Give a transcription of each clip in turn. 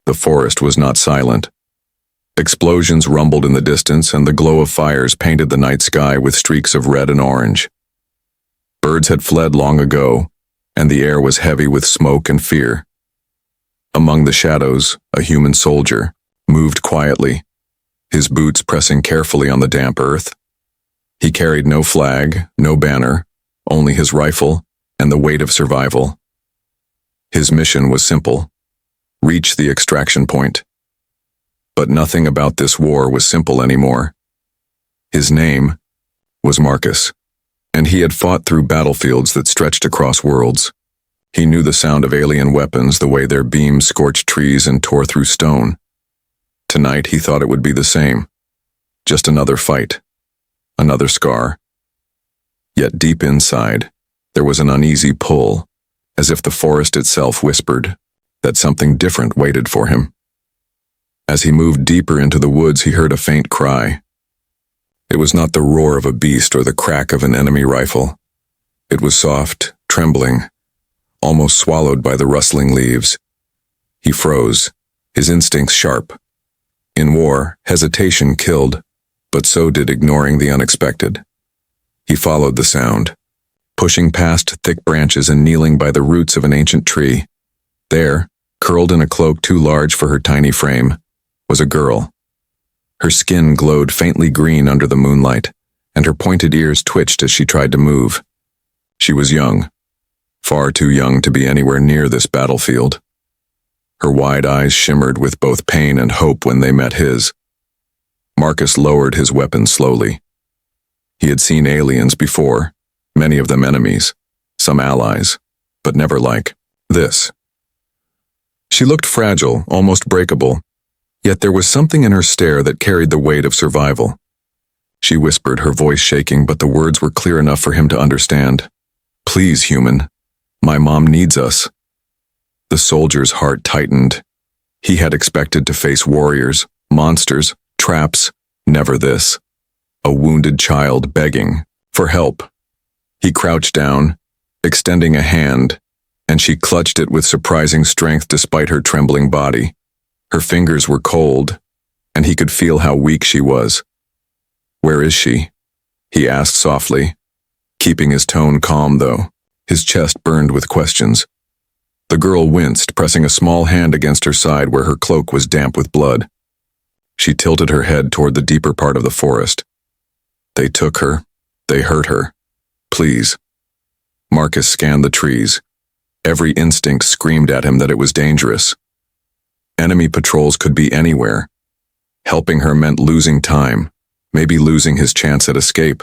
The forest was not silent. Explosions rumbled in the distance, and the glow of fires painted the night sky with streaks of red and orange. Birds had fled long ago, and the air was heavy with smoke and fear. Among the shadows, a human soldier moved quietly, his boots pressing carefully on the damp earth. He carried no flag, no banner, only his rifle and the weight of survival. His mission was simple: reach the extraction point. But nothing about this war was simple anymore. His name was Marcus, and he had fought through battlefields that stretched across worlds. He knew the sound of alien weapons, the way their beams scorched trees and tore through stone. Tonight he thought it would be the same. Just another fight, another scar. Yet deep inside, there was an uneasy pull, as if the forest itself whispered that something different waited for him. As he moved deeper into the woods, he heard a faint cry. It was not the roar of a beast or the crack of an enemy rifle. It was soft, trembling, almost swallowed by the rustling leaves. He froze, his instincts sharp. In war, hesitation killed, but so did ignoring the unexpected. He followed the sound, pushing past thick branches and kneeling by the roots of an ancient tree. There, curled in a cloak too large for her tiny frame, was a girl. Her skin glowed faintly green under the moonlight, and her pointed ears twitched as she tried to move. She was young, far too young to be anywhere near this battlefield. Her wide eyes shimmered with both pain and hope when they met his. Marcus lowered his weapon slowly. He had seen aliens before, many of them enemies, some allies, but never like this. She looked fragile, almost breakable, yet there was something in her stare that carried the weight of survival. She whispered, her voice shaking, but the words were clear enough for him to understand. "Please, human. My mom needs us." The soldier's heart tightened. He had expected to face warriors, monsters, traps, never this. A wounded child begging for help. He crouched down, extending a hand, and she clutched it with surprising strength despite her trembling body. Her fingers were cold, and he could feel how weak she was. "Where is she?" he asked softly, keeping his tone calm though. His chest burned with questions. The girl winced, pressing a small hand against her side where her cloak was damp with blood. She tilted her head toward the deeper part of the forest. "They took her. They hurt her. Please." Marcus scanned the trees. Every instinct screamed at him that it was dangerous. Enemy patrols could be anywhere. Helping her meant losing time, maybe losing his chance at escape.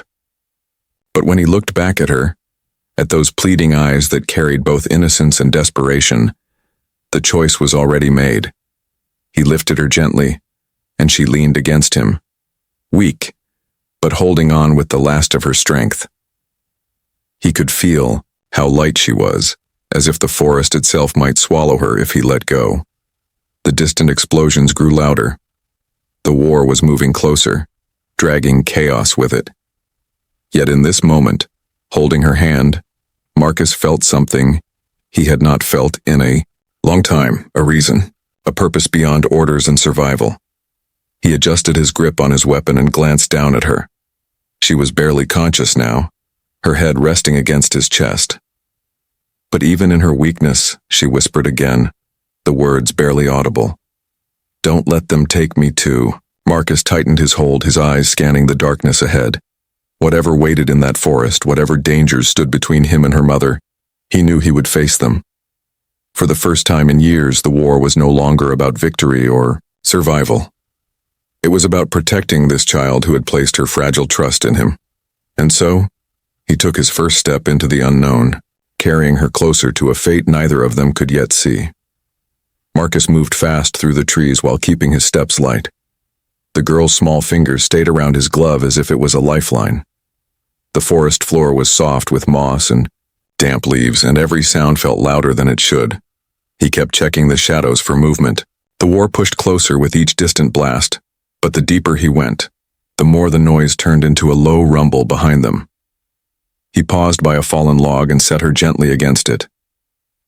But when he looked back at her, at those pleading eyes that carried both innocence and desperation, the choice was already made. He lifted her gently, and she leaned against him, weak, but holding on with the last of her strength. He could feel how light she was, as if the forest itself might swallow her if he let go. The distant explosions grew louder. The war was moving closer, dragging chaos with it. Yet in this moment, holding her hand, Marcus felt something he had not felt in a long time, a reason, a purpose beyond orders and survival. He adjusted his grip on his weapon and glanced down at her. She was barely conscious now, her head resting against his chest. But even in her weakness, she whispered again, the words barely audible. "Don't let them take me too." Marcus tightened his hold, his eyes scanning the darkness ahead. Whatever waited in that forest, whatever dangers stood between him and her mother, he knew he would face them. For the first time in years, the war was no longer about victory or survival. It was about protecting this child who had placed her fragile trust in him. And so, he took his first step into the unknown, carrying her closer to a fate neither of them could yet see. Marcus moved fast through the trees while keeping his steps light. The girl's small fingers stayed around his glove as if it was a lifeline. The forest floor was soft with moss and damp leaves, and every sound felt louder than it should. He kept checking the shadows for movement. The war pushed closer with each distant blast, but the deeper he went, the more the noise turned into a low rumble behind them. He paused by a fallen log and set her gently against it.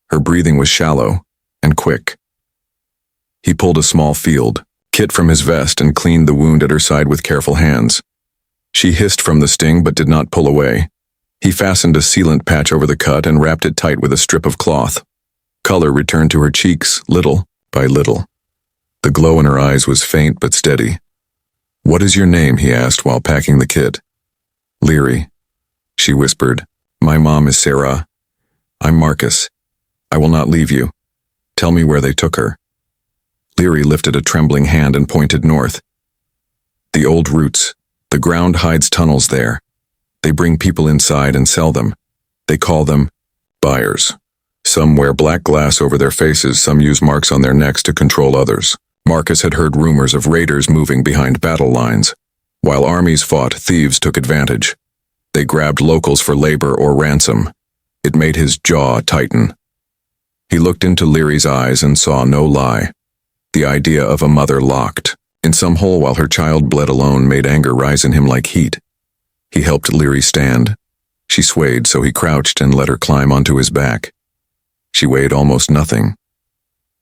Her breathing was shallow and quick. He pulled a small field kit from his vest and cleaned the wound at her side with careful hands. She hissed from the sting but did not pull away. He fastened a sealant patch over the cut and wrapped it tight with a strip of cloth. Color returned to her cheeks, little by little. The glow in her eyes was faint but steady. "What is your name?" he asked while packing the kit. "Leary," she whispered. "My mom is Sarah. I'm Marcus. I will not leave you. Tell me where they took her." Leary lifted a trembling hand and pointed north. "The old routes. The ground hides tunnels there. They bring people inside and sell them. They call them buyers. Some wear black glass over their faces, some use marks on their necks to control others." Marcus had heard rumors of raiders moving behind battle lines. While armies fought, thieves took advantage. They grabbed locals for labor or ransom. It made his jaw tighten. He looked into Leary's eyes and saw no lie. The idea of a mother locked in some hole while her child bled alone made anger rise in him like heat. He helped Leary stand. She swayed, so he crouched and let her climb onto his back. She weighed almost nothing.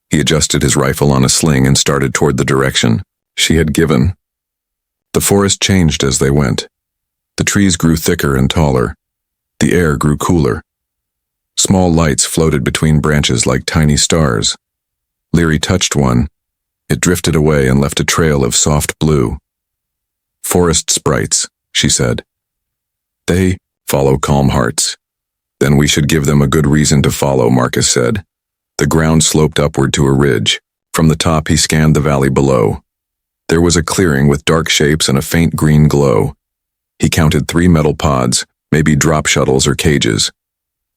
He adjusted his rifle on a sling and started toward the direction she had given. The forest changed as they went. The trees grew thicker and taller. The air grew cooler. Small lights floated between branches like tiny stars. Leary touched one. It drifted away and left a trail of soft blue. "Forest sprites," she said. "They follow calm hearts." "Then we should give them a good reason to follow," Marcus said. The ground sloped upward to a ridge. From the top he scanned the valley below. There was a clearing with dark shapes and a faint green glow. He counted 3 metal pods, maybe drop shuttles or cages.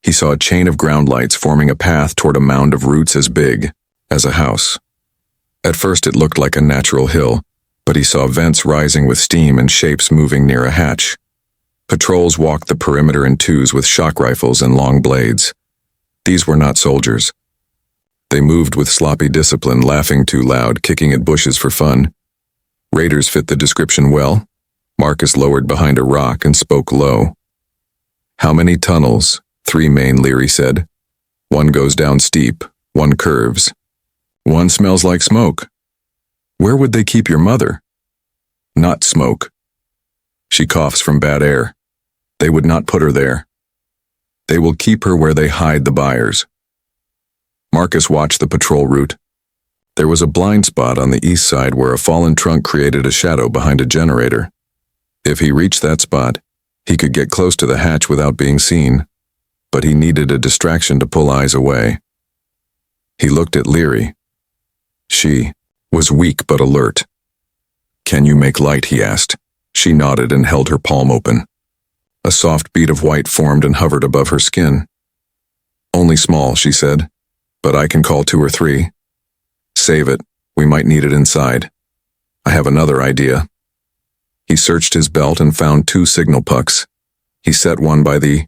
He saw a chain of ground lights forming a path toward a mound of roots as big as a house. At first it looked like a natural hill, but he saw vents rising with steam and shapes moving near a hatch. Patrols walked the perimeter in twos with shock rifles and long blades. These were not soldiers. They moved with sloppy discipline, laughing too loud, kicking at bushes for fun. Raiders fit the description well. Marcus lowered behind a rock and spoke low. "How many tunnels?" 3 main, Leary said. "One goes down steep, one curves. One smells like smoke." "Where would they keep your mother?" "Not smoke. She coughs from bad air. They would not put her there. They will keep her where they hide the buyers." Marcus watched the patrol route. There was a blind spot on the east side where a fallen trunk created a shadow behind a generator. If he reached that spot, he could get close to the hatch without being seen, but he needed a distraction to pull eyes away. He looked at Leary. She was weak but alert. "Can you make light?" he asked. She nodded and held her palm open. A soft bead of white formed and hovered above her skin. "Only small," she said, "but I can call 2 or 3. Save it, we might need it inside. I have another idea." He searched his belt and found 2 signal pucks. He set one by the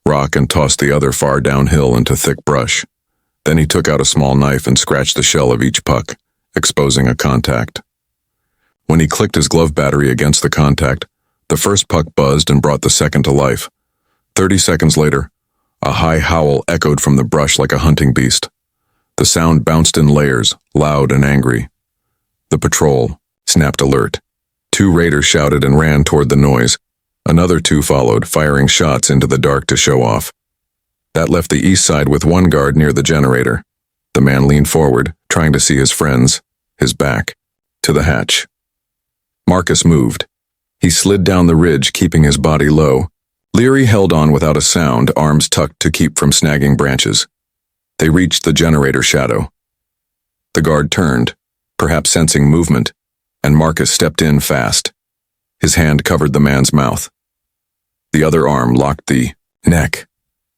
rock and tossed the other far downhill into thick brush. Then he took out a small knife and scratched the shell of each puck, exposing a contact. When he clicked his glove battery against the contact, the first puck buzzed and brought the second to life. 30 seconds later, a high howl echoed from the brush like a hunting beast. The sound bounced in layers, loud and angry. The patrol snapped alert. 2 raiders shouted and ran toward the noise. Another 2 followed, firing shots into the dark to show off. That left the east side with 1 guard near the generator. The man leaned forward, trying to see his friends, his back, to the hatch. Marcus moved. He slid down the ridge, keeping his body low. Leary held on without a sound, arms tucked to keep from snagging branches. They reached the generator shadow. The guard turned, perhaps sensing movement, and Marcus stepped in fast. His hand covered the man's mouth. The other arm locked the neck.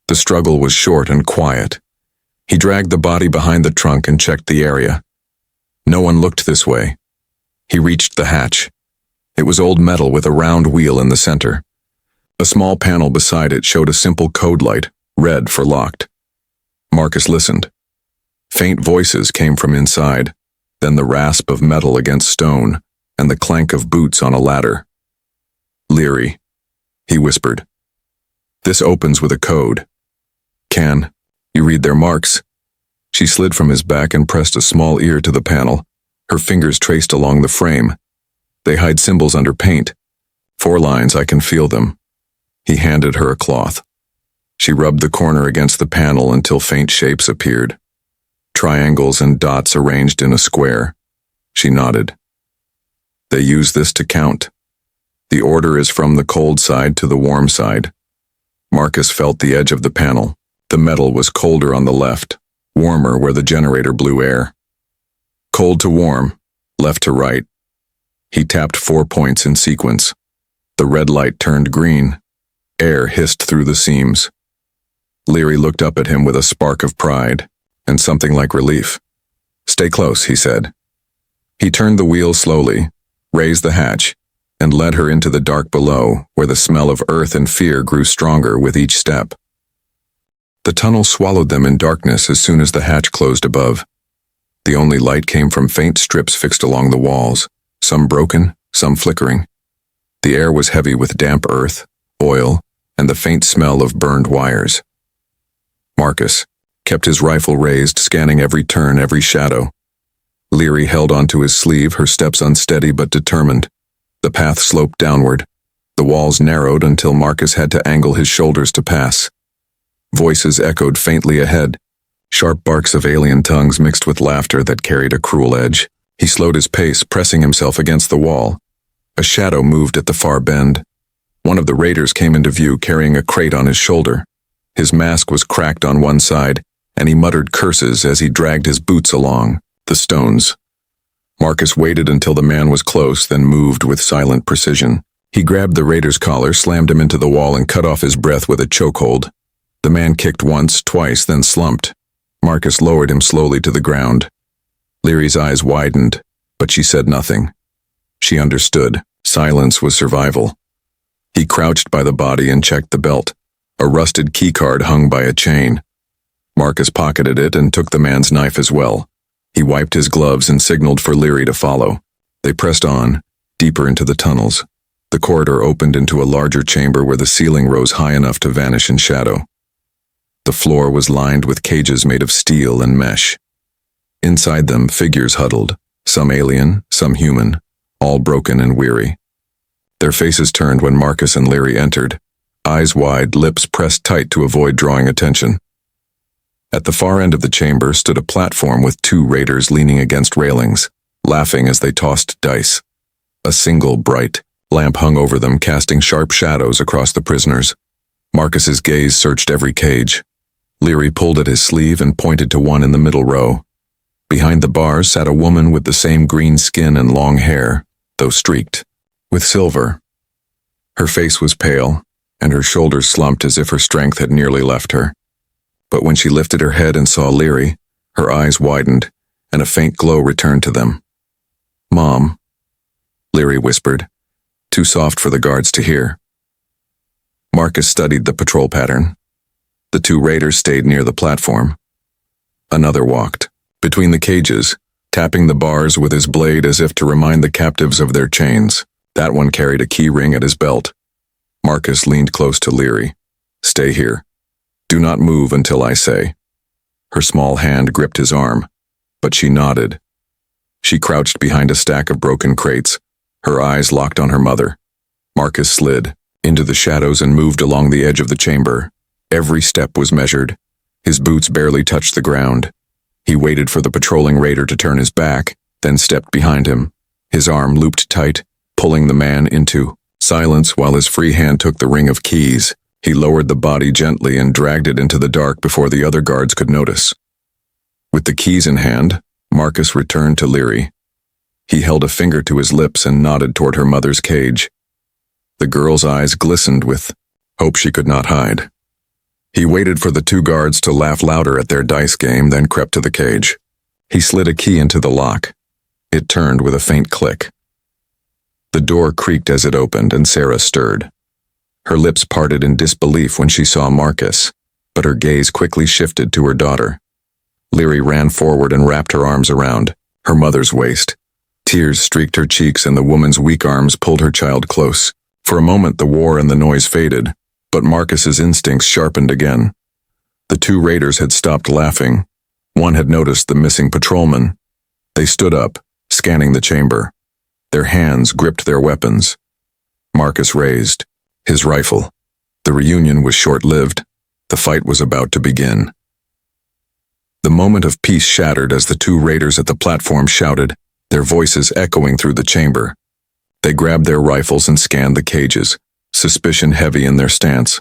The struggle was short and quiet. He dragged the body behind the trunk and checked the area. No one looked this way. He reached the hatch. It was old metal with a round wheel in the center. A small panel beside it showed a simple code light, red for locked. Marcus listened. Faint voices came from inside, then the rasp of metal against stone, and the clank of boots on a ladder. "Leary," he whispered. "This opens with a code. Can you read their marks?" She slid from his back and pressed a small ear to the panel. Her fingers traced along the frame. They hide symbols under paint. 4 lines, I can feel them. He handed her a cloth. She rubbed the corner against the panel until faint shapes appeared. Triangles and dots arranged in a square. She nodded. They use this to count. The order is from the cold side to the warm side. Marcus felt the edge of the panel. The metal was colder on the left, warmer where the generator blew air. Cold to warm, left to right. He tapped 4 points in sequence. The red light turned green. Air hissed through the seams. Leary looked up at him with a spark of pride, and something like relief. "Stay close," he said. He turned the wheel slowly, raised the hatch, and led her into the dark below, where the smell of earth and fear grew stronger with each step. The tunnel swallowed them in darkness as soon as the hatch closed above. The only light came from faint strips fixed along the walls, some broken, some flickering. The air was heavy with damp earth, oil, and the faint smell of burned wires. Marcus kept his rifle raised, scanning every turn, every shadow. Leary held onto his sleeve, her steps unsteady but determined. The path sloped downward. The walls narrowed until Marcus had to angle his shoulders to pass. Voices echoed faintly ahead, sharp barks of alien tongues mixed with laughter that carried a cruel edge. He slowed his pace, pressing himself against the wall. A shadow moved at the far bend. One of the raiders came into view carrying a crate on his shoulder. His mask was cracked on one side, and he muttered curses as he dragged his boots along the stones. Marcus waited until the man was close, then moved with silent precision. He grabbed the raider's collar, slammed him into the wall, and cut off his breath with a chokehold. The man kicked once, twice, then slumped. Marcus lowered him slowly to the ground. Leary's eyes widened, but she said nothing. She understood. Silence was survival. He crouched by the body and checked the belt. A rusted keycard hung by a chain. Marcus pocketed it and took the man's knife as well. He wiped his gloves and signaled for Leary to follow. They pressed on, deeper into the tunnels. The corridor opened into a larger chamber where the ceiling rose high enough to vanish in shadow. The floor was lined with cages made of steel and mesh. Inside them, figures huddled, some alien, some human, all broken and weary. Their faces turned when Marcus and Leary entered, eyes wide, lips pressed tight to avoid drawing attention. At the far end of the chamber stood a platform with 2 raiders leaning against railings, laughing as they tossed dice. A single bright lamp hung over them, casting sharp shadows across the prisoners. Marcus's gaze searched every cage. Leary pulled at his sleeve and pointed to one in the middle row. Behind the bars sat a woman with the same green skin and long hair, though streaked with silver. Her face was pale, and her shoulders slumped as if her strength had nearly left her. But when she lifted her head and saw Leary, her eyes widened, and a faint glow returned to them. "Mom," Leary whispered, too soft for the guards to hear. Marcus studied the patrol pattern. The 2 raiders stayed near the platform. Another walked between the cages, tapping the bars with his blade as if to remind the captives of their chains. That one carried a key ring at his belt. Marcus leaned close to Leary. "Stay here. Do not move until I say." Her small hand gripped his arm, but she nodded. She crouched behind a stack of broken crates, her eyes locked on her mother. Marcus slid into the shadows and moved along the edge of the chamber. Every step was measured. His boots barely touched the ground. He waited for the patrolling raider to turn his back, then stepped behind him, his arm looped tight, pulling the man into silence while his free hand took the ring of keys. He lowered the body gently and dragged it into the dark before the other guards could notice. With the keys in hand, Marcus returned to Leary. He held a finger to his lips and nodded toward her mother's cage. The girl's eyes glistened with hope she could not hide. He waited for the 2 guards to laugh louder at their dice game, then crept to the cage. He slid a key into the lock. It turned with a faint click. The door creaked as it opened, and Sarah stirred. Her lips parted in disbelief when she saw Marcus, but her gaze quickly shifted to her daughter. Leary ran forward and wrapped her arms around her mother's waist. Tears streaked her cheeks, and the woman's weak arms pulled her child close. For a moment the war and the noise faded, but Marcus's instincts sharpened again. The 2 raiders had stopped laughing. One had noticed the missing patrolman. They stood up, scanning the chamber. Their hands gripped their weapons. Marcus raised his rifle. The reunion was short-lived. The fight was about to begin. The moment of peace shattered as the two raiders at the platform shouted, their voices echoing through the chamber. They grabbed their rifles and scanned the cages, suspicion heavy in their stance.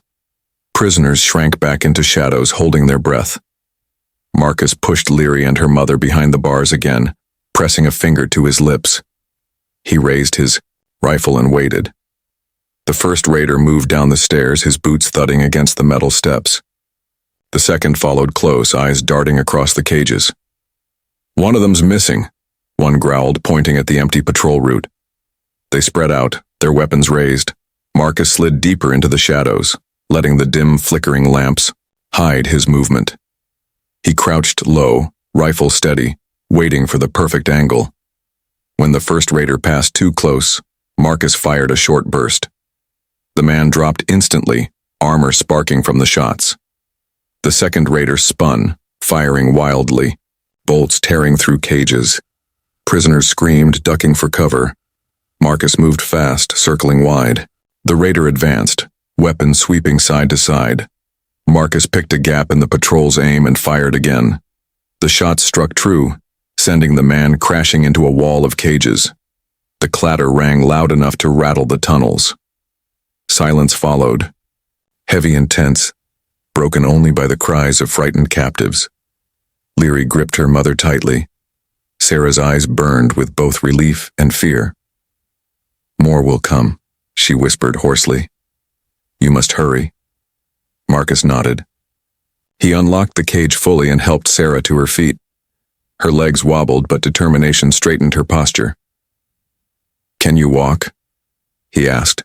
Prisoners shrank back into shadows, holding their breath. Marcus pushed Leary and her mother behind the bars again, pressing a finger to his lips. He raised his rifle and waited. The first raider moved down the stairs, his boots thudding against the metal steps. The second followed close, eyes darting across the cages. "One of them's missing," one growled, pointing at the empty patrol route. They spread out, their weapons raised. Marcus slid deeper into the shadows, letting the dim, flickering lamps hide his movement. He crouched low, rifle steady, waiting for the perfect angle. When the first raider passed too close, Marcus fired a short burst. The man dropped instantly, armor sparking from the shots. The second raider spun, firing wildly, bolts tearing through cages. Prisoners screamed, ducking for cover. Marcus moved fast, circling wide. The raider advanced, weapons sweeping side to side. Marcus picked a gap in the patrol's aim and fired again. The shots struck true, sending the man crashing into a wall of cages. The clatter rang loud enough to rattle the tunnels. Silence followed, heavy and tense, broken only by the cries of frightened captives. Leary gripped her mother tightly. Sarah's eyes burned with both relief and fear. "More will come," she whispered hoarsely. "You must hurry." Marcus nodded. He unlocked the cage fully and helped Sarah to her feet. Her legs wobbled, but determination straightened her posture. "Can you walk?" he asked.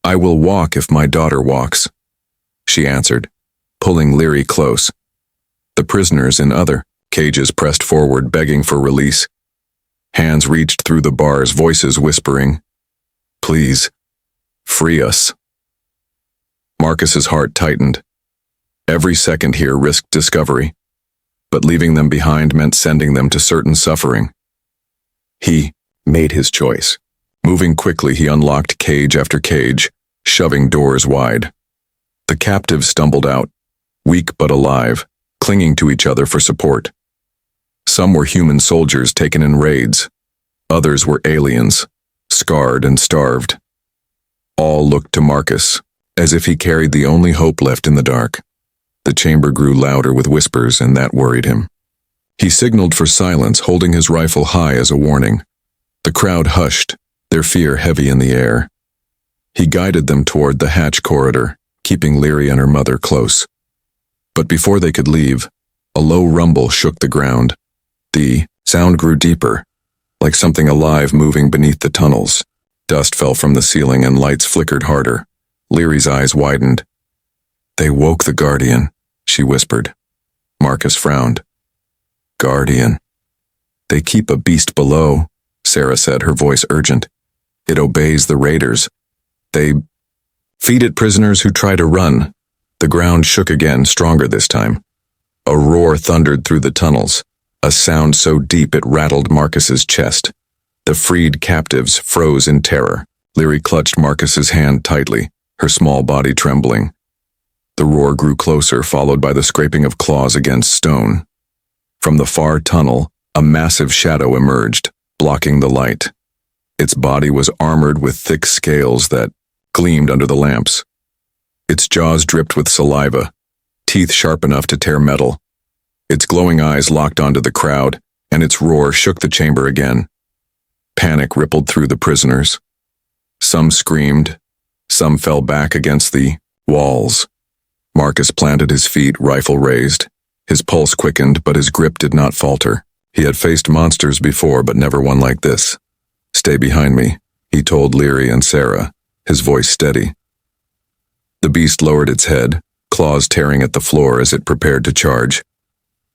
"I will walk if my daughter walks," she answered, pulling Leary close. The prisoners in other cages pressed forward, begging for release. Hands reached through the bars, voices whispering, "Please, free us." Marcus's heart tightened. Every second here risked discovery, but leaving them behind meant sending them to certain suffering. He made his choice. Moving quickly, he unlocked cage after cage, shoving doors wide. The captives stumbled out, weak but alive, clinging to each other for support. Some were human soldiers taken in raids. Others were aliens, scarred and starved. All looked to Marcus, as if he carried the only hope left in the dark. The chamber grew louder with whispers, and that worried him. He signaled for silence, holding his rifle high as a warning. The crowd hushed, their fear heavy in the air. He guided them toward the hatch corridor, keeping Leary and her mother close. But before they could leave, a low rumble shook the ground. The sound grew deeper, like something alive moving beneath the tunnels. Dust fell from the ceiling and lights flickered harder. Leary's eyes widened. "They woke the Guardian," she whispered. Marcus frowned. "Guardian. They keep a beast below," Sarah said, her voice urgent. "It obeys the raiders. They feed it prisoners who try to run." The ground shook again, stronger this time. A roar thundered through the tunnels, a sound so deep it rattled Marcus's chest. The freed captives froze in terror. Leary clutched Marcus's hand tightly, her small body trembling. The roar grew closer, followed by the scraping of claws against stone. From the far tunnel, a massive shadow emerged, blocking the light. Its body was armored with thick scales that gleamed under the lamps. Its jaws dripped with saliva, teeth sharp enough to tear metal. Its glowing eyes locked onto the crowd, and its roar shook the chamber again. Panic rippled through the prisoners. Some screamed, some fell back against the walls. Marcus planted his feet, rifle raised. His pulse quickened, but his grip did not falter. He had faced monsters before, but never one like this. "Stay behind me," he told Leary and Sarah, his voice steady. The beast lowered its head, claws tearing at the floor as it prepared to charge.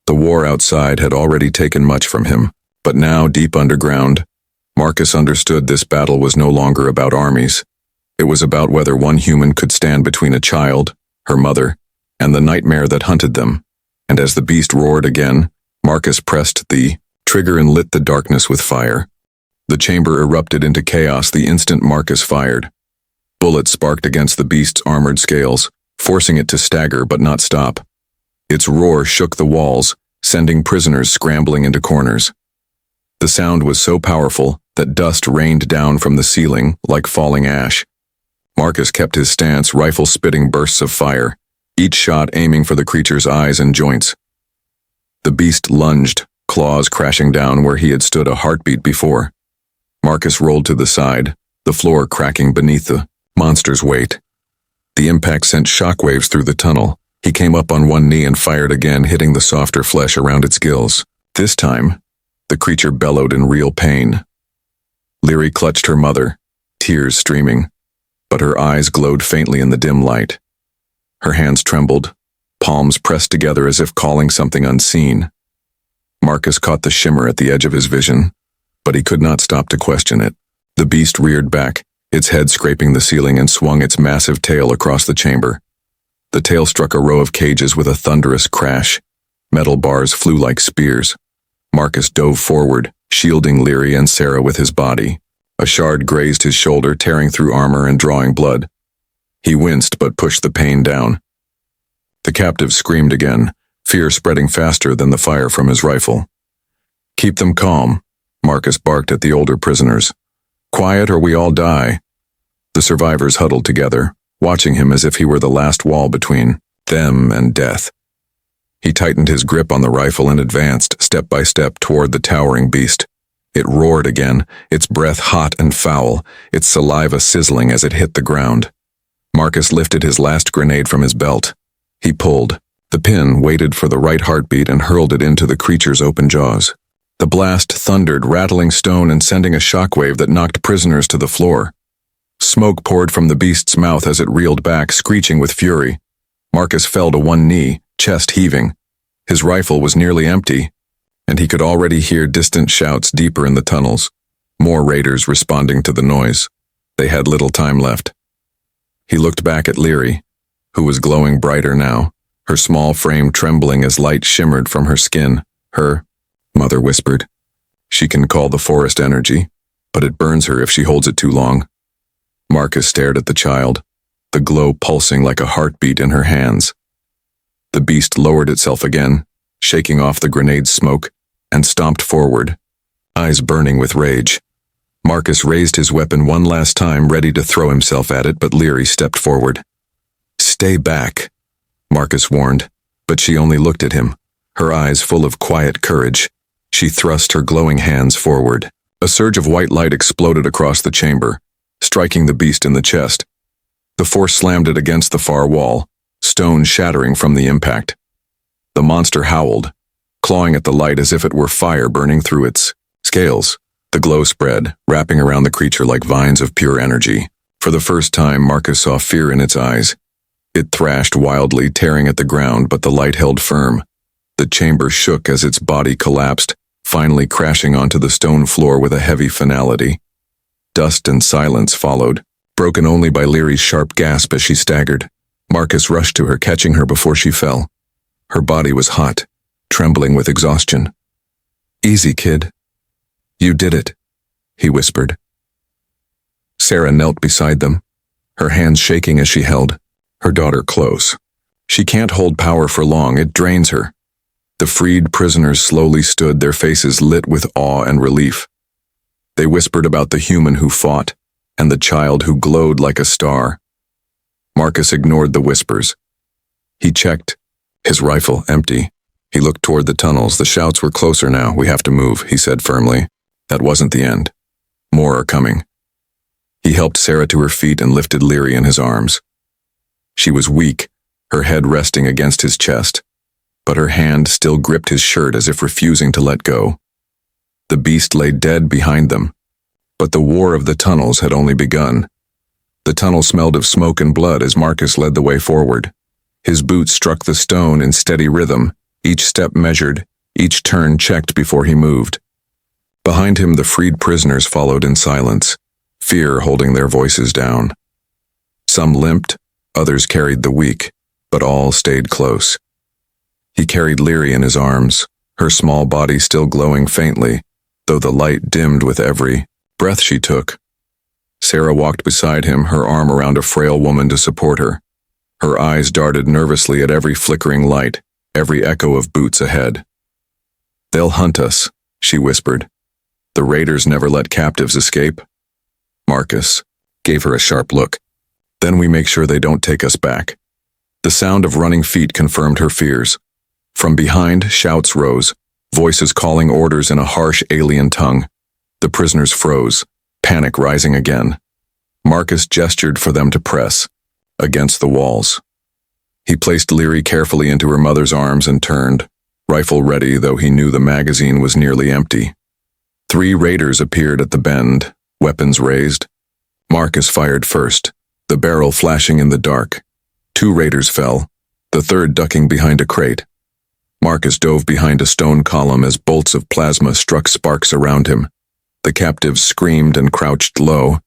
The war outside had already taken much from him, but now, deep underground, Marcus understood this battle was no longer about armies. It was about whether one human could stand between a child, her mother, and the nightmare that hunted them. And as the beast roared again, Marcus pressed the trigger and lit the darkness with fire. The chamber erupted into chaos the instant Marcus fired. Bullets sparked against the beast's armored scales, forcing it to stagger but not stop. Its roar shook the walls, sending prisoners scrambling into corners. The sound was so powerful that dust rained down from the ceiling like falling ash. Marcus kept his stance, rifle spitting bursts of fire, each shot aiming for the creature's eyes and joints. The beast lunged, claws crashing down where he had stood a heartbeat before. Marcus rolled to the side, the floor cracking beneath the monster's weight. The impact sent shockwaves through the tunnel. He came up on one knee and fired again, hitting the softer flesh around its gills. This time, the creature bellowed in real pain. Leary clutched her mother, tears streaming, but her eyes glowed faintly in the dim light. Her hands trembled, palms pressed together as if calling something unseen. Marcus caught the shimmer at the edge of his vision, but he could not stop to question it. The beast reared back, its head scraping the ceiling, and swung its massive tail across the chamber. The tail struck a row of cages with a thunderous crash. Metal bars flew like spears. Marcus dove forward, shielding Leary and Sarah with his body. A shard grazed his shoulder, tearing through armor and drawing blood. He winced but pushed the pain down. The captive screamed again, fear spreading faster than the fire from his rifle. "Keep them calm," Marcus barked at the older prisoners. "Quiet or we all die." The survivors huddled together, watching him as if he were the last wall between them and death. He tightened his grip on the rifle and advanced, step by step, toward the towering beast. It roared again, its breath hot and foul, its saliva sizzling as it hit the ground. Marcus lifted his last grenade from his belt. He pulled. The pin waited for the right heartbeat and hurled it into the creature's open jaws. The blast thundered, rattling stone and sending a shockwave that knocked prisoners to the floor. Smoke poured from the beast's mouth as it reeled back, screeching with fury. Marcus fell to one knee, chest heaving. His rifle was nearly empty, and he could already hear distant shouts deeper in the tunnels. More raiders responding to the noise. They had little time left. He looked back at Leary, who was glowing brighter now, her small frame trembling as light shimmered from her skin. "Her mother whispered. "She can call the forest energy, but it burns her if she holds it too long." Marcus stared at the child, the glow pulsing like a heartbeat in her hands. The beast lowered itself again, shaking off the grenade's smoke, and stomped forward, eyes burning with rage. Marcus raised his weapon one last time, ready to throw himself at it, but Leary stepped forward. "Stay back," Marcus warned, but she only looked at him, her eyes full of quiet courage. She thrust her glowing hands forward. A surge of white light exploded across the chamber, striking the beast in the chest. The force slammed it against the far wall, stone shattering from the impact. The monster howled, clawing at the light as if it were fire burning through its scales. The glow spread, wrapping around the creature like vines of pure energy. For the first time, Marcus saw fear in its eyes. It thrashed wildly, tearing at the ground, but the light held firm. The chamber shook as its body collapsed, finally crashing onto the stone floor with a heavy finality. Dust and silence followed, broken only by Leary's sharp gasp as she staggered. Marcus rushed to her, catching her before she fell. Her body was hot, trembling with exhaustion. "Easy, kid. You did it," he whispered. Sarah knelt beside them, her hands shaking as she held her daughter close. She can't hold power for long, it drains her. The freed prisoners slowly stood, their faces lit with awe and relief. They whispered about the human who fought, and the child who glowed like a star. Marcus ignored the whispers. He checked, his rifle empty. He looked toward the tunnels. The shouts were closer now. "We have to move," he said firmly. That wasn't the end. More are coming. He helped Sarah to her feet and lifted Leary in his arms. She was weak, her head resting against his chest, but her hand still gripped his shirt as if refusing to let go. The beast lay dead behind them, but the war of the tunnels had only begun. The tunnel smelled of smoke and blood as Marcus led the way forward. His boots struck the stone in steady rhythm, each step measured, each turn checked before he moved. Behind him, the freed prisoners followed in silence, fear holding their voices down. Some limped, others carried the weak, but all stayed close. He carried Leary in his arms, her small body still glowing faintly, though the light dimmed with every breath she took. Sarah walked beside him, her arm around a frail woman to support her. Her eyes darted nervously at every flickering light, every echo of boots ahead. "They'll hunt us," she whispered. "The raiders never let captives escape." Marcus gave her a sharp look. "Then we make sure they don't take us back." The sound of running feet confirmed her fears. From behind, shouts rose, voices calling orders in a harsh alien tongue. The prisoners froze, panic rising again. Marcus gestured for them to press against the walls. He placed Leary carefully into her mother's arms and turned, rifle ready, though he knew the magazine was nearly empty. 3 raiders appeared at the bend, weapons raised. Marcus fired first, the barrel flashing in the dark. 2 raiders fell, the third ducking behind a crate. Marcus dove behind a stone column as bolts of plasma struck sparks around him. The captives screamed and crouched low.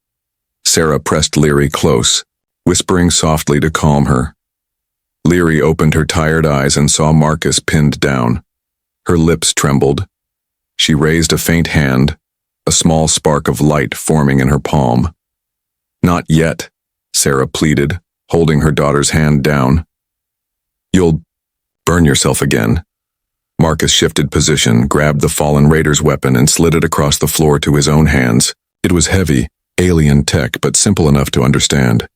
Sarah pressed Leary close, whispering softly to calm her. Leary opened her tired eyes and saw Marcus pinned down. Her lips trembled. She raised a faint hand, a small spark of light forming in her palm. "Not yet," Sarah pleaded, holding her daughter's hand down. "You'll burn yourself again." Marcus shifted position, grabbed the fallen raider's weapon and slid it across the floor to his own hands. It was heavy, alien tech, but simple enough to understand.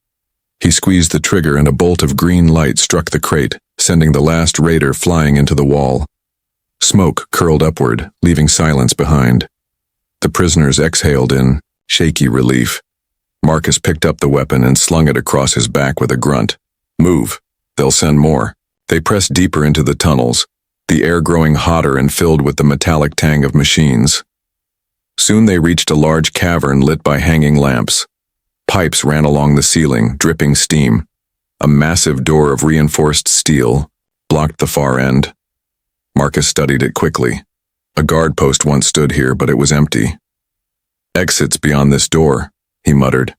He squeezed the trigger and a bolt of green light struck the crate, sending the last raider flying into the wall. Smoke curled upward, leaving silence behind. The prisoners exhaled in shaky relief. Marcus picked up the weapon and slung it across his back with a grunt. "Move. They'll send more." They pressed deeper into the tunnels, the air growing hotter and filled with the metallic tang of machines. Soon they reached a large cavern lit by hanging lamps. Pipes ran along the ceiling, dripping steam. A massive door of reinforced steel blocked the far end. Marcus studied it quickly. A guard post once stood here, but it was empty. "Exits beyond this door," he muttered.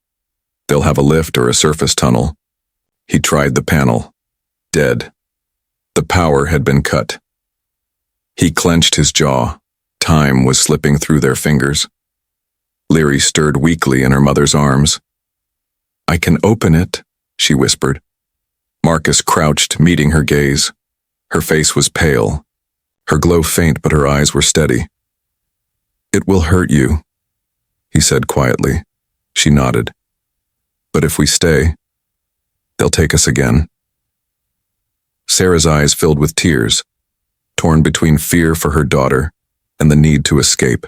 "They'll have a lift or a surface tunnel." He tried the panel. Dead. The power had been cut. He clenched his jaw. Time was slipping through their fingers. Leary stirred weakly in her mother's arms. "I can open it," she whispered. Marcus crouched, meeting her gaze. Her face was pale, her glow faint, but her eyes were steady. "It will hurt you," he said quietly. She nodded. "But if we stay, they'll take us again." Sarah's eyes filled with tears, torn between fear for her daughter and the need to escape.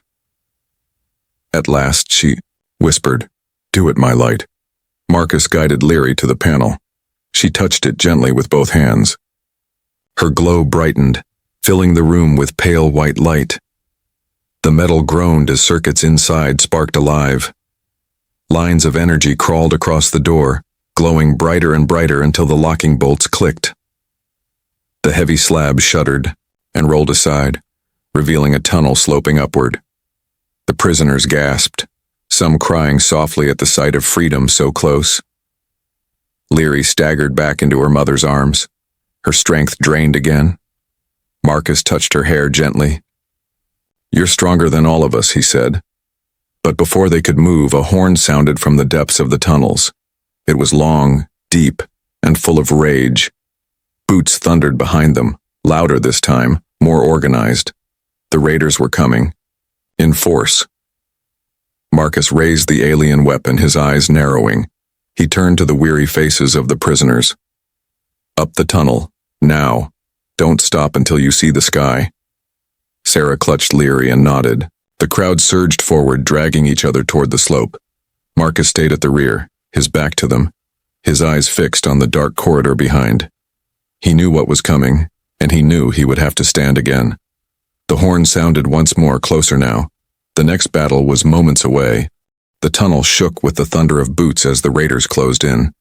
At last she whispered, "Do it, my light." Marcus guided Leary to the panel. She touched it gently with both hands. Her glow brightened, filling the room with pale white light. The metal groaned as circuits inside sparked alive. Lines of energy crawled across the door, glowing brighter and brighter until the locking bolts clicked. The heavy slab shuddered and rolled aside, revealing a tunnel sloping upward. The prisoners gasped, some crying softly at the sight of freedom so close. Leary staggered back into her mother's arms, her strength drained again. Marcus touched her hair gently. "You're stronger than all of us," he said. But before they could move, a horn sounded from the depths of the tunnels. It was long, deep, and full of rage. Boots thundered behind them, louder this time, more organized. The raiders were coming. In force. Marcus raised the alien weapon, his eyes narrowing. He turned to the weary faces of the prisoners. "Up the tunnel, now. Don't stop until you see the sky." Sarah clutched Leary and nodded. The crowd surged forward, dragging each other toward the slope. Marcus stayed at the rear, his back to them, his eyes fixed on the dark corridor behind. He knew what was coming, and he knew he would have to stand again. The horn sounded once more, closer now. The next battle was moments away. The tunnel shook with the thunder of boots as the raiders closed in.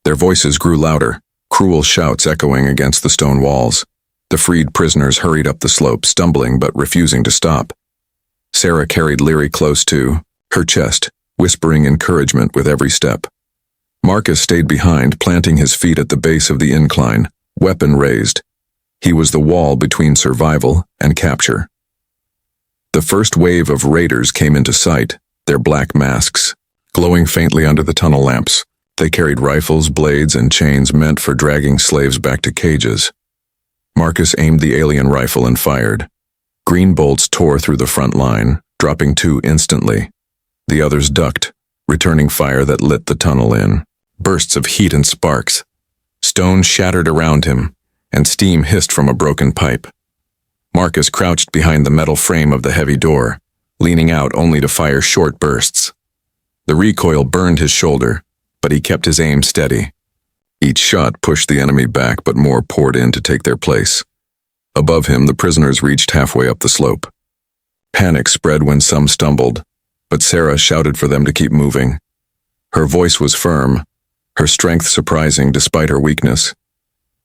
Their voices grew louder, cruel shouts echoing against the stone walls. The freed prisoners hurried up the slope, stumbling but refusing to stop. Sarah carried Leary close to her chest, whispering encouragement with every step. Marcus stayed behind, planting his feet at the base of the incline, weapon raised. He was the wall between survival and capture. The first wave of raiders came into sight, their black masks, glowing faintly under the tunnel lamps. They carried rifles, blades, and chains meant for dragging slaves back to cages. Marcus aimed the alien rifle and fired. Green bolts tore through the front line, dropping 2 instantly. The others ducked, returning fire that lit the tunnel in. Bursts of heat and sparks. Stone shattered around him, and steam hissed from a broken pipe. Marcus crouched behind the metal frame of the heavy door, leaning out only to fire short bursts. The recoil burned his shoulder, but he kept his aim steady. Each shot pushed the enemy back, but more poured in to take their place. Above him, the prisoners reached halfway up the slope. Panic spread when some stumbled, but Sarah shouted for them to keep moving. Her voice was firm, her strength surprising despite her weakness.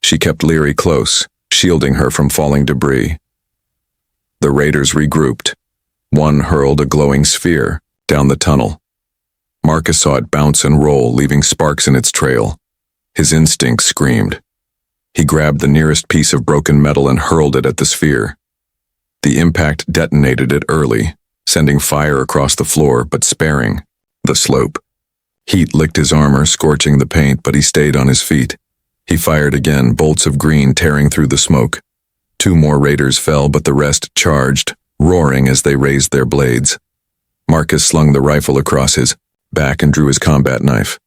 She kept Leary close, shielding her from falling debris. The raiders regrouped. One hurled a glowing sphere down the tunnel. Marcus saw it bounce and roll, leaving sparks in its trail. His instinct screamed. He grabbed the nearest piece of broken metal and hurled it at the sphere. The impact detonated it early, sending fire across the floor but sparing the slope. Heat licked his armor, scorching the paint, but he stayed on his feet. He fired again, bolts of green tearing through the smoke. 2 more raiders fell, but the rest charged, roaring as they raised their blades. Marcus slung the rifle across his back and drew his combat knife.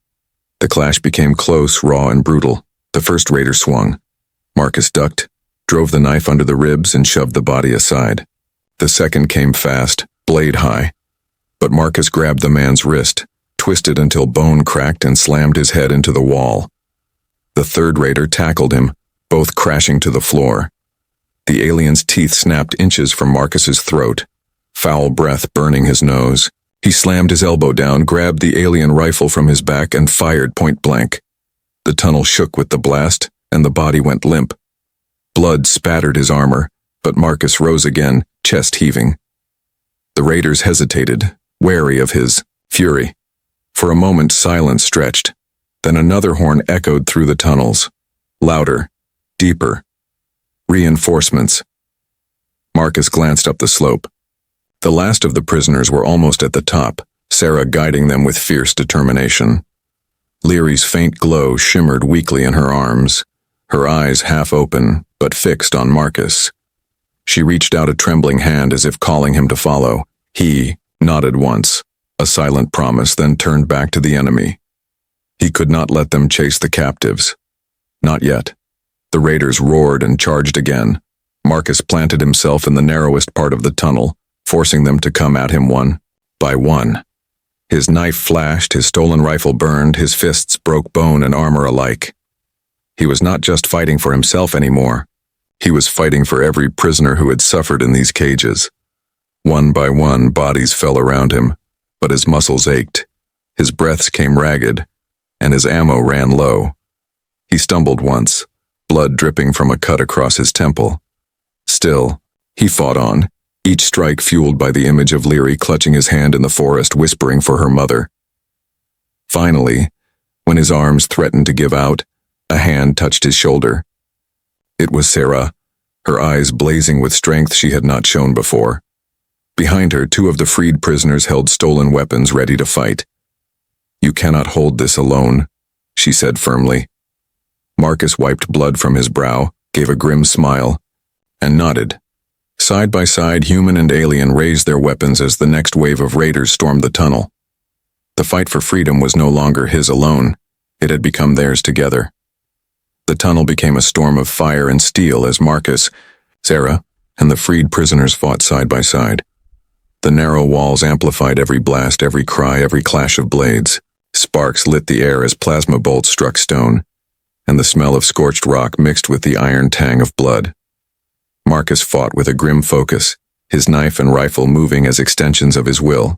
The clash became close, raw, and brutal. The first raider swung. Marcus ducked, drove the knife under the ribs, and shoved the body aside. The second came fast, blade high. But Marcus grabbed the man's wrist, twisted until bone cracked, and slammed his head into the wall. The third raider tackled him, both crashing to the floor. The alien's teeth snapped inches from Marcus's throat, foul breath burning his nose. He slammed his elbow down, grabbed the alien rifle from his back, and fired point blank. The tunnel shook with the blast, and the body went limp. Blood spattered his armor, but Marcus rose again, chest heaving. The raiders hesitated, wary of his fury. For a moment, silence stretched. Then another horn echoed through the tunnels. Louder, deeper. Reinforcements. Marcus glanced up the slope. The last of the prisoners were almost at the top, Sarah guiding them with fierce determination. Leary's faint glow shimmered weakly in her arms, her eyes half open, but fixed on Marcus. She reached out a trembling hand as if calling him to follow. He nodded once, a silent promise, then turned back to the enemy. He could not let them chase the captives. Not yet. The raiders roared and charged again. Marcus planted himself in the narrowest part of the tunnel, forcing them to come at him one by one. His knife flashed, his stolen rifle burned, his fists broke bone and armor alike. He was not just fighting for himself anymore. He was fighting for every prisoner who had suffered in these cages. One by one, bodies fell around him, but his muscles ached. His breaths came ragged, and his ammo ran low. He stumbled once, blood dripping from a cut across his temple. Still, he fought on, each strike fueled by the image of Leary clutching his hand in the forest, whispering for her mother. Finally, when his arms threatened to give out, a hand touched his shoulder. It was Sarah, her eyes blazing with strength she had not shown before. Behind her, 2 of the freed prisoners held stolen weapons ready to fight. "You cannot hold this alone," she said firmly. Marcus wiped blood from his brow, gave a grim smile, and nodded. Side by side, human and alien raised their weapons as the next wave of raiders stormed the tunnel. The fight for freedom was no longer his alone. It had become theirs together. The tunnel became a storm of fire and steel as Marcus, Sarah, and the freed prisoners fought side by side. The narrow walls amplified every blast, every cry, every clash of blades. Sparks lit the air as plasma bolts struck stone, and the smell of scorched rock mixed with the iron tang of blood. Marcus fought with a grim focus, his knife and rifle moving as extensions of his will.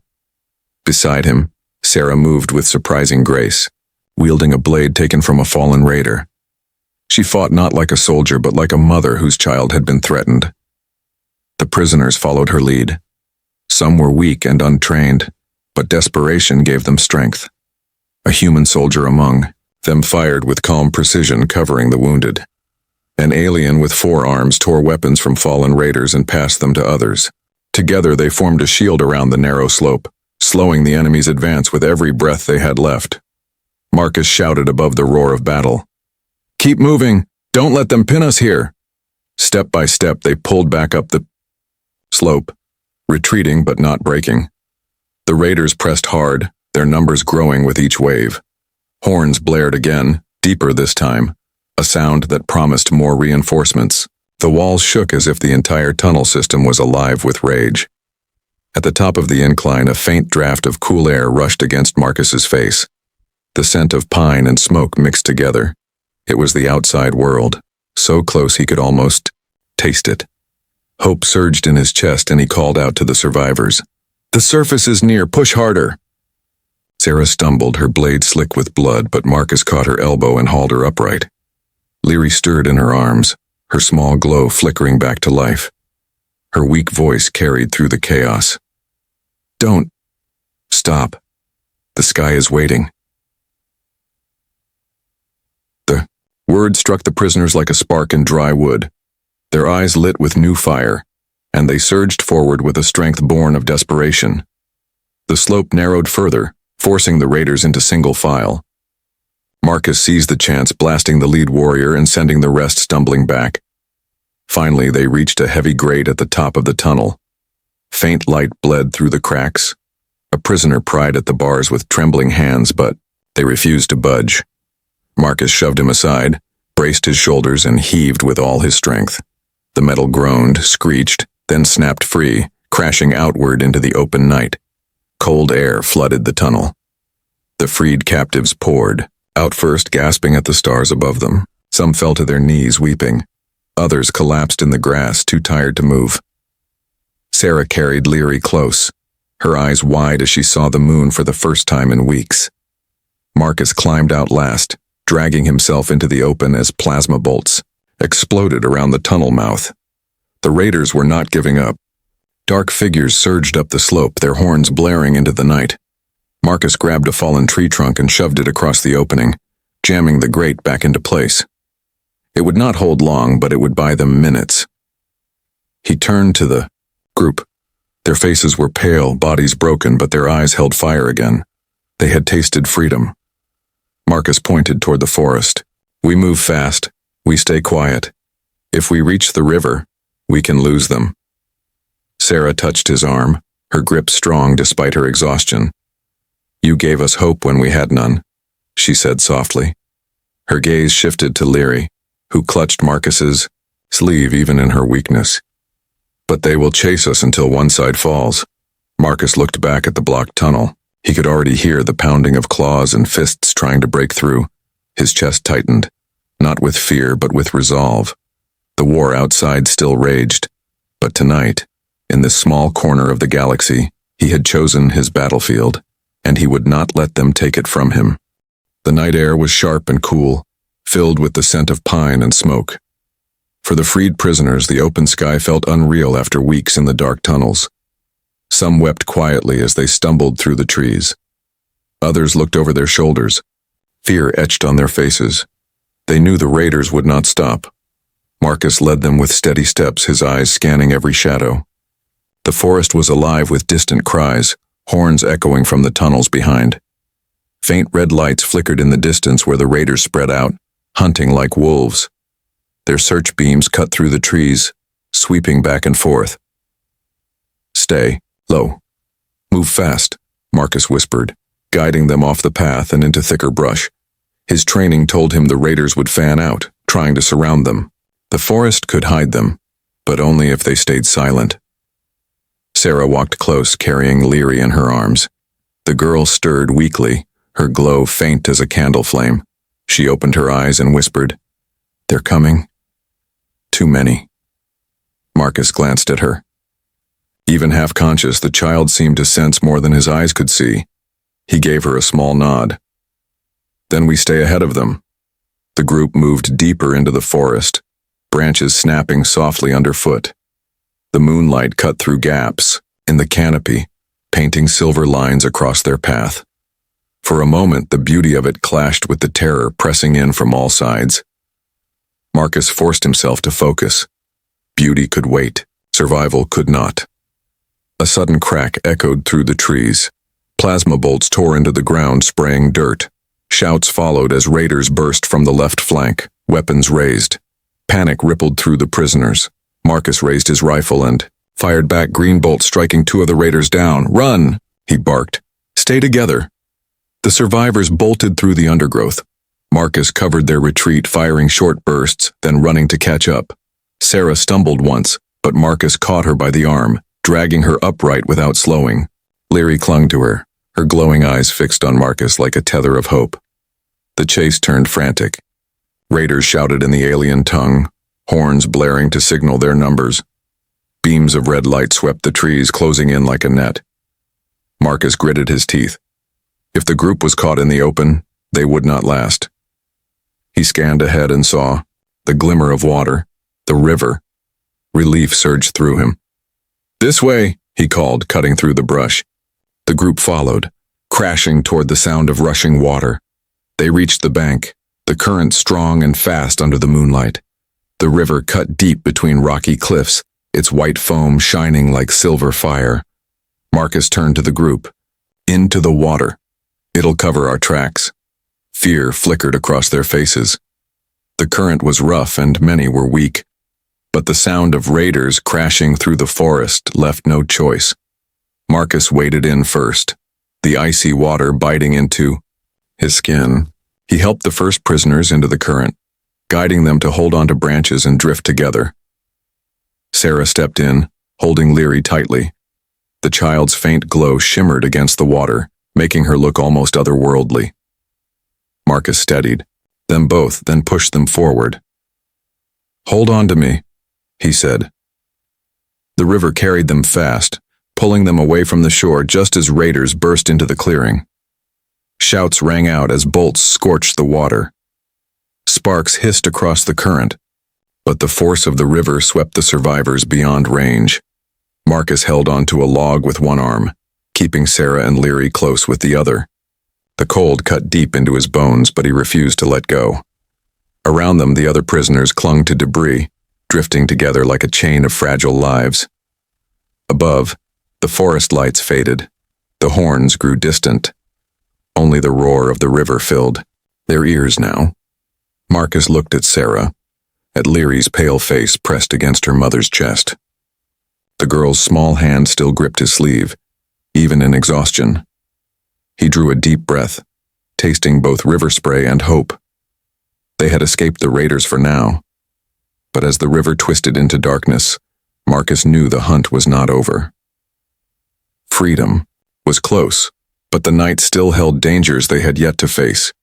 Beside him, Sarah moved with surprising grace, wielding a blade taken from a fallen raider. She fought not like a soldier, but like a mother whose child had been threatened. The prisoners followed her lead. Some were weak and untrained, but desperation gave them strength. A human soldier among them fired with calm precision, covering the wounded. An alien with 4 arms tore weapons from fallen raiders and passed them to others. Together they formed a shield around the narrow slope, slowing the enemy's advance with every breath they had left. Marcus shouted above the roar of battle. "Keep moving! Don't let them pin us here!" Step by step they pulled back up the slope, retreating but not breaking. The raiders pressed hard, their numbers growing with each wave. Horns blared again, deeper this time, a sound that promised more reinforcements. The walls shook as if the entire tunnel system was alive with rage. At the top of the incline, a faint draft of cool air rushed against Marcus's face. The scent of pine and smoke mixed together. It was the outside world, so close he could almost taste it. Hope surged in his chest and he called out to the survivors. "The surface is near, push harder!" Sarah stumbled, her blade slick with blood, but Marcus caught her elbow and hauled her upright. Leary stirred in her arms, her small glow flickering back to life. Her weak voice carried through the chaos. "Don't stop. The sky is waiting." The word struck the prisoners like a spark in dry wood. Their eyes lit with new fire, and they surged forward with a strength born of desperation. The slope narrowed further, forcing the raiders into single file. Marcus seized the chance, blasting the lead warrior and sending the rest stumbling back. Finally, they reached a heavy grate at the top of the tunnel. Faint light bled through the cracks. A prisoner pried at the bars with trembling hands, but they refused to budge. Marcus shoved him aside, braced his shoulders, and heaved with all his strength. The metal groaned, screeched, then snapped free, crashing outward into the open night. Cold air flooded the tunnel. The freed captives poured, out first gasping at the stars above them. Some fell to their knees weeping. Others collapsed in the grass, too tired to move. Sarah carried Leary close, her eyes wide as she saw the moon for the first time in weeks. Marcus climbed out last, dragging himself into the open as plasma bolts exploded around the tunnel mouth. The raiders were not giving up. Dark figures surged up the slope, their horns blaring into the night. Marcus grabbed a fallen tree trunk and shoved it across the opening, jamming the grate back into place. It would not hold long, but it would buy them minutes. He turned to the group. Their faces were pale, bodies broken, but their eyes held fire again. They had tasted freedom. Marcus pointed toward the forest. "We move fast. We stay quiet. If we reach the river, we can lose them." Sarah touched his arm, her grip strong despite her exhaustion. "You gave us hope when we had none," she said softly. Her gaze shifted to Leary, who clutched Marcus's sleeve even in her weakness. "But they will chase us until one side falls." Marcus looked back at the blocked tunnel. He could already hear the pounding of claws and fists trying to break through. His chest tightened, not with fear but with resolve. The war outside still raged, but tonight, in this small corner of the galaxy, he had chosen his battlefield, and he would not let them take it from him. The night air was sharp and cool, filled with the scent of pine and smoke. For the freed prisoners, the open sky felt unreal after weeks in the dark tunnels. Some wept quietly as they stumbled through the trees. Others looked over their shoulders, fear etched on their faces. They knew the raiders would not stop. Marcus led them with steady steps, his eyes scanning every shadow. The forest was alive with distant cries, horns echoing from the tunnels behind. Faint red lights flickered in the distance where the raiders spread out, hunting like wolves. Their search beams cut through the trees, sweeping back and forth. "Stay low. Move fast," Marcus whispered, guiding them off the path and into thicker brush. His training told him the raiders would fan out, trying to surround them. The forest could hide them, but only if they stayed silent. Sarah walked close, carrying Leary in her arms. The girl stirred weakly, her glow faint as a candle flame. She opened her eyes and whispered, "They're coming. Too many." Marcus glanced at her. Even half-conscious, the child seemed to sense more than his eyes could see. He gave her a small nod. "Then we stay ahead of them." The group moved deeper into the forest, branches snapping softly underfoot. The moonlight cut through gaps in the canopy, painting silver lines across their path. For a moment, the beauty of it clashed with the terror pressing in from all sides. Marcus forced himself to focus. Beauty could wait. Survival could not. A sudden crack echoed through the trees. Plasma bolts tore into the ground, spraying dirt. Shouts followed as raiders burst from the left flank, weapons raised. Panic rippled through the prisoners. Marcus raised his rifle and fired back, green bolts striking two of the raiders down. "Run!" he barked. "Stay together." The survivors bolted through the undergrowth. Marcus covered their retreat, firing short bursts, then running to catch up. Sarah stumbled once, but Marcus caught her by the arm, dragging her upright without slowing. Leary clung to her, her glowing eyes fixed on Marcus like a tether of hope. The chase turned frantic. Raiders shouted in the alien tongue, horns blaring to signal their numbers. Beams of red light swept the trees, closing in like a net. Marcus gritted his teeth. If the group was caught in the open, they would not last. He scanned ahead and saw the glimmer of water, the river. Relief surged through him. "This way," he called, cutting through the brush. The group followed, crashing toward the sound of rushing water. They reached the bank, the current strong and fast under the moonlight. The river cut deep between rocky cliffs, its white foam shining like silver fire. Marcus turned to the group. "Into the water. It'll cover our tracks." Fear flickered across their faces. The current was rough and many were weak, but the sound of raiders crashing through the forest left no choice. Marcus waded in first, the icy water biting into his skin. He helped the first prisoners into the current, guiding them to hold onto branches and drift together. Sarah stepped in, holding Leary tightly. The child's faint glow shimmered against the water, making her look almost otherworldly. Marcus steadied them both, then pushed them forward. "Hold on to me," he said. The river carried them fast, pulling them away from the shore just as raiders burst into the clearing. Shouts rang out as bolts scorched the water. Sparks hissed across the current, but the force of the river swept the survivors beyond range. Marcus held onto a log with one arm, keeping Sarah and Leary close with the other. The cold cut deep into his bones, but he refused to let go. Around them, the other prisoners clung to debris, drifting together like a chain of fragile lives. Above, the forest lights faded. The horns grew distant. Only the roar of the river filled their ears now. Marcus looked at Sarah, at Leary's pale face pressed against her mother's chest. The girl's small hand still gripped his sleeve, even in exhaustion. He drew a deep breath, tasting both river spray and hope. They had escaped the raiders for now. But as the river twisted into darkness, Marcus knew the hunt was not over. Freedom was close, but the night still held dangers they had yet to face.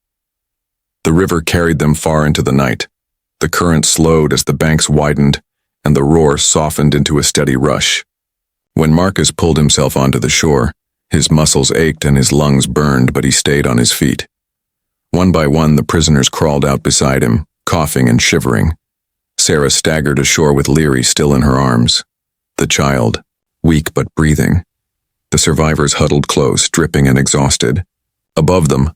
The river carried them far into the night. The current slowed as the banks widened, and the roar softened into a steady rush. When Marcus pulled himself onto the shore, his muscles ached and his lungs burned, but he stayed on his feet. One by one, the prisoners crawled out beside him, coughing and shivering. Sarah staggered ashore with Leary still in her arms. The child, weak but breathing. The survivors huddled close, dripping and exhausted. Above them,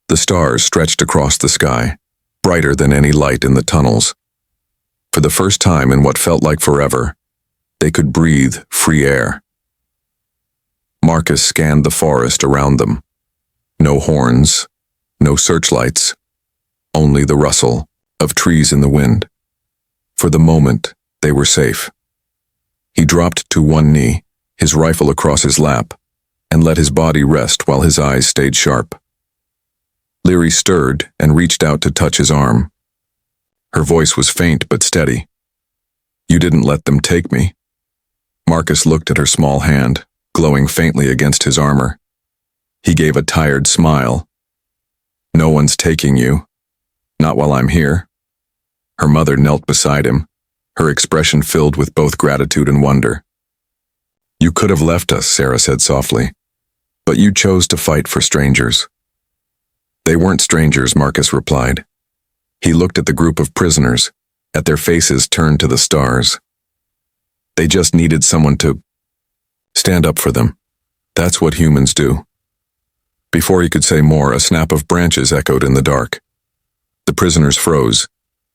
the stars stretched across the sky, brighter than any light in the tunnels. For the first time in what felt like forever, they could breathe free air. Marcus scanned the forest around them. No horns, no searchlights, only the rustle of trees in the wind. For the moment, they were safe. He dropped to one knee, his rifle across his lap, and let his body rest while his eyes stayed sharp. Leary stirred and reached out to touch his arm. Her voice was faint but steady. "You didn't let them take me." Marcus looked at her small hand, glowing faintly against his armor. He gave a tired smile. "No one's taking you. Not while I'm here." Her mother knelt beside him, her expression filled with both gratitude and wonder. "You could have left us," Sarah said softly, "but you chose to fight for strangers." "They weren't strangers," Marcus replied. He looked at the group of prisoners, at their faces turned to the stars. They just needed someone to stand up for them. That's what humans do. Before he could say more, a snap of branches echoed in the dark. The prisoners froze,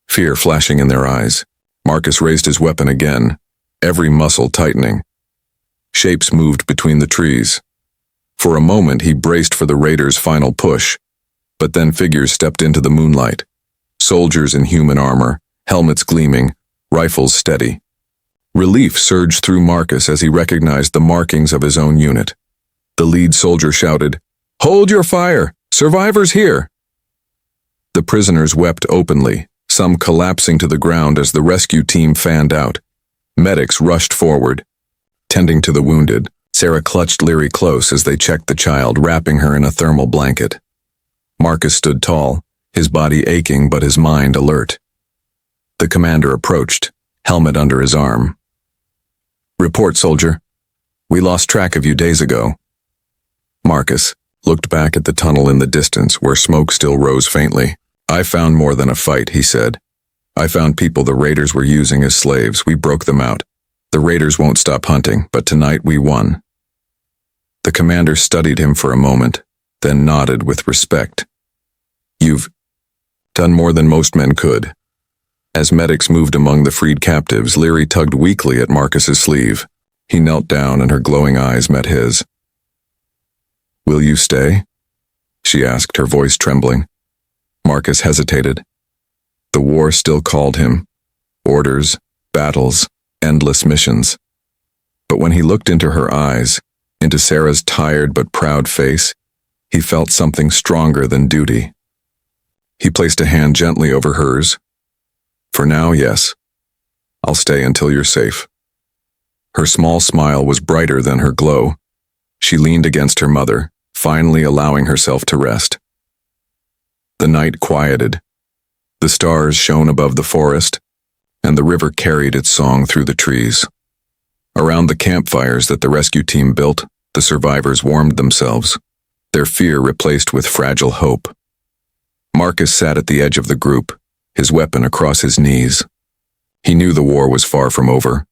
fear flashing in their eyes. Marcus raised his weapon again, every muscle tightening. Shapes moved between the trees. For a moment he braced for the raiders' final push, but then figures stepped into the moonlight. Soldiers in human armor, helmets gleaming, rifles steady. Relief surged through Marcus as he recognized the markings of his own unit. The lead soldier shouted, "Hold your fire! Survivors here!" The prisoners wept openly, some collapsing to the ground as the rescue team fanned out. Medics rushed forward, tending to the wounded. Sarah clutched Leary close as they checked the child, wrapping her in a thermal blanket. Marcus stood tall, his body aching but his mind alert. The commander approached, helmet under his arm. "Report, soldier. We lost track of you days ago." Marcus looked back at the tunnel in the distance where smoke still rose faintly. "I found more than a fight," he said. "I found people the raiders were using as slaves. We broke them out. The raiders won't stop hunting, but tonight we won." The commander studied him for a moment, then nodded with respect. "You've done more than most men could." As medics moved among the freed captives, Leary tugged weakly at Marcus's sleeve. He knelt down and her glowing eyes met his. "Will you stay?" she asked, her voice trembling. Marcus hesitated. The war still called him. Orders, battles, endless missions. But when he looked into her eyes, into Sarah's tired but proud face, he felt something stronger than duty. He placed a hand gently over hers. "For now, yes. I'll stay until you're safe." Her small smile was brighter than her glow. She leaned against her mother, finally allowing herself to rest. The night quieted. The stars shone above the forest, and the river carried its song through the trees. Around the campfires that the rescue team built, the survivors warmed themselves, their fear replaced with fragile hope. Marcus sat at the edge of the group, his weapon across his knees. He knew the war was far from over,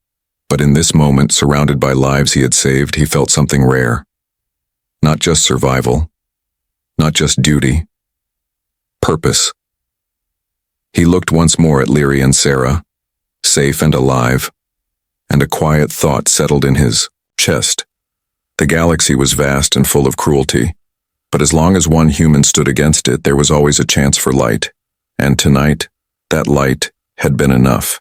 but in this moment, surrounded by lives he had saved, he felt something rare. Not just survival, not just duty, purpose. He looked once more at Leary and Sarah, safe and alive, and a quiet thought settled in his chest. The galaxy was vast and full of cruelty, but as long as one human stood against it, there was always a chance for light, and tonight, that light had been enough.